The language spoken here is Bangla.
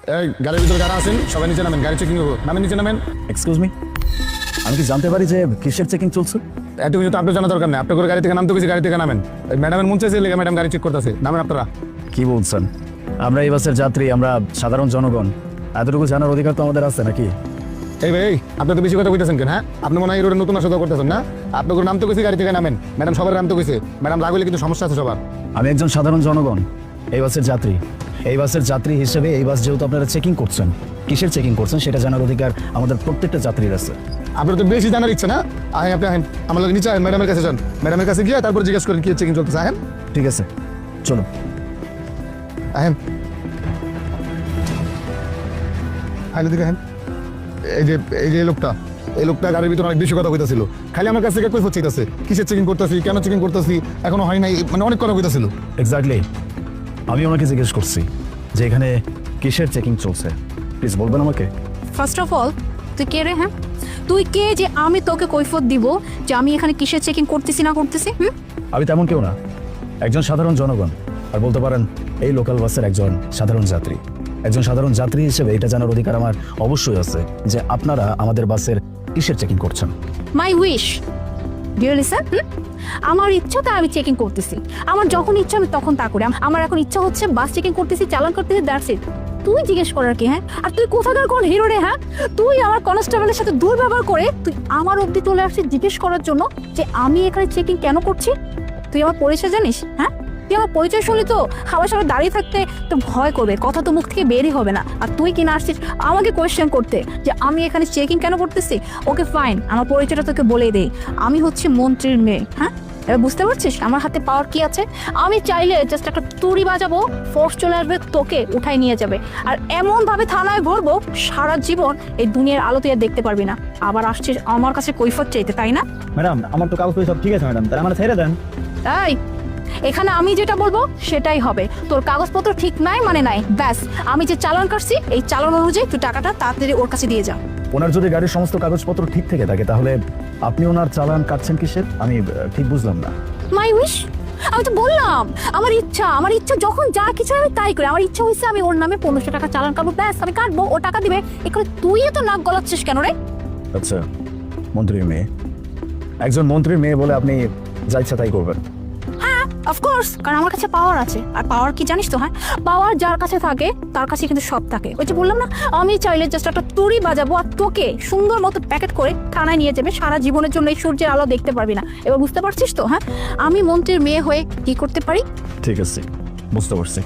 গাড়ির ভিতরে যারা আছেন সবাই নিচে নামেন, গাড়ি চেকিং নামেন, নিচে নামেন। এক্সকিউজ মি, আমি কি জানতে পারি যে কিসের চেকিং চলছে? এত কিছু তো আপনার জানা দরকার নেই, আপনার করে গাড়ি থেকে নামতে গেছি, গাড়ি থেকে নামেন। ম্যাডামের মন চাইছে লেগে ম্যাডাম গাড়ি চেক করতেছে, নামেন আপনারা। কি বলছেন? আমরা এই বাসের যাত্রী, আমরা সাধারণ জনগণ, এতটুকু জানার অধিকার তো আমাদের আছে নাকি? এই ভাই আপনি তো বেশি কথা কইতেছেন কেন? হ্যাঁ, আপনি মনে হয় এই রোডে নতুন আসা করতেছেন না? আপনার করে নামতে গেছি, গাড়ি থেকে নামেন। ম্যাডাম সবার নামতে গেছে, ম্যাডাম রাগ হলে কিন্তু সমস্যা আছে সবার। আমি একজন সাধারণ জনগণ, এই বাসের যাত্রী। এই বাসের যাত্রী হিসেবে এই বাস যেহেতু আপনারা চেকিং করছেন, কিসের চেকিং করছেন সেটা জানার অধিকার আমাদের প্রত্যেকটা যাত্রীর আছে। আপনার তো বেশি জানার ইচ্ছা না? আহেন আপনি আহেন, আমার লোক নিচে আহেন, ম্যাডামের কাছে যান। ম্যাডামের কাছে গিয়ে তারপর জিজ্ঞেস করেন কি চেকিং চলতেছে। আহেন, ঠিক আছে, চলো। আহেন, আহেন দিকে আহেন। এই যে লোকটা গাড়ির ভিতরে অনেক বেশি কথা কইতাছিল, খালি আমার কাছ থেকে কই চাইতাছে কিসের চেকিং করতেছি, কেন চেকিং করতেছি, এখনো হয় নাই, মানে অনেক কথা কইতাছিল। এক্স্যাক্টলি, আমি ওনাকে জিজ্ঞেস করছি যে এখানে কিসের চেকিং চলছে, প্লিজ বলবেন আমাকে। ফার্স্ট অফ অল তুই কে রে? হ্যাঁ, তুই কে যে আমি তোকে কৈফত দিব যে আমি এখানে কিসের চেকিং করতেছি না করতেছি? আমি তেমন কেউ না, একজন সাধারণ জনগণ, আর বলতে পারেন এই লোকাল বাসের একজন সাধারণ যাত্রী। একজন সাধারণ যাত্রী হিসেবে এটা জানার অধিকার আমার অবশ্যই আছে যে আপনারা আমাদের বাসের কিসের চেকিং করছেন। মাই উইশ ডিয়ার লিসেন, আমার ইচ্ছাটা আমি চেকিং করতেছি, আমার যখন ইচ্ছা আমি তখন তা করি। আমার এখন ইচ্ছা হচ্ছে বাস চেকিং করতেছি, চালান করতেছি, দ্যাটস ইট। তুই জিজ্ঞেস করার কি? হ্যাঁ, আর তুই কোথাকার কোন হিরো রে? হ্যাঁ, তুই আমার কনস্টেবলের সাথে দুর্ব্যবহার করে তুই আমার অবধি চলে আসছিস জিজ্ঞেস করার জন্য যে আমি এখানে চেকিং কেন করছি? তুই আমার পরিচয় জানিস? হ্যাঁ, তুই আমার পরিচয় শুনলি তো আমার সামনে দাঁড়িয়ে থাকতে তো ভয় করবে, কথা তো মুখ থেকে বেরই হবে না। আর তুই কিনা আসছিস আমাকে কোয়েশ্চেন করতে যে আমি এখানে চেকিং কেন করতেছি? ওকে ফাইন, আমার পরিচয়টা তোকে বলেই দেই, আমি হচ্ছে মন্ত্রীর মেয়ে। হ্যাঁ, এবার বুঝতে পারছিস আমার হাতে পাওয়ার কি আছে? আমি চাইলে জাস্ট একটা তুড়ি বাজাবো, ফোর্স চলে আসবে, তোকে উঠাই নিয়ে যাবে, আর এমন ভাবে থানায় ভরবো সারা জীবন এই দুনিয়ার আলো তুই আর দেখতে পারবি না। আবার আসছিস আমার কাছে কৈফত চাইতে, তাই না? ম্যাডাম আমার তো কাগজপত্র সব ঠিক আছে ম্যাডাম, তাহলে আমার ছেড়ে দেন। তাই এখানে আমি যেটা বলবো সেটাই হবে। তোর কাগজপত্র ঠিক নাই মানে নাই, ব্যাস। আমি যে চালান কাটছি এই চালান অনুযায়ী তুই টাকাটা তাড়াতাড়ি ওর কাছে দিয়ে যা। ওনার যদি গাড়ির সমস্ত কাগজপত্র ঠিক থেকে থাকে তাহলে আপনি ওনার চালান কাটছেন কিসের? আমি ঠিক বুঝলাম না। মাই উইশ, আমি তো বললাম আমার ইচ্ছা যখন যা কিছু আমি তাই করি। আমার ইচ্ছা হয়েছে আমি ওর নামে 1500 টাকা চালান কাটবো, ব্যাস আমি কাটবো, ও টাকা দিবে। এখানে তুই তো নাক গলাচ্ছিস কেন রে? আচ্ছা, মন্ত্রীর মেয়ে, একজন মন্ত্রীর মেয়ে বলে আপনি যা ইচ্ছা তাই করবেন? হ্যাঁ, অফকোর্স, কারণ আমার কাছে পাওয়ার আছে। আর পাওয়ার কি জানিস তো? হ্যাঁ, পাওয়ার যার কাছে থাকে তার কাছে কিন্তু সব থাকে। ওই যে বললাম না, আমি চাইলে জাস্ট একটা তুড়ি বাজাবো আর তোকে সুন্দর মতো প্যাকেট করে থানায় নিয়ে যাবে, সারা জীবনের জন্য এই সূর্যের আলো দেখতে পারবি না। এবার বুঝতে পারছিস তো? হ্যাঁ, আমি মন্ত্রীর মেয়ে হয়ে কি করতে পারি? ঠিক আছে, বুঝতে পারছি।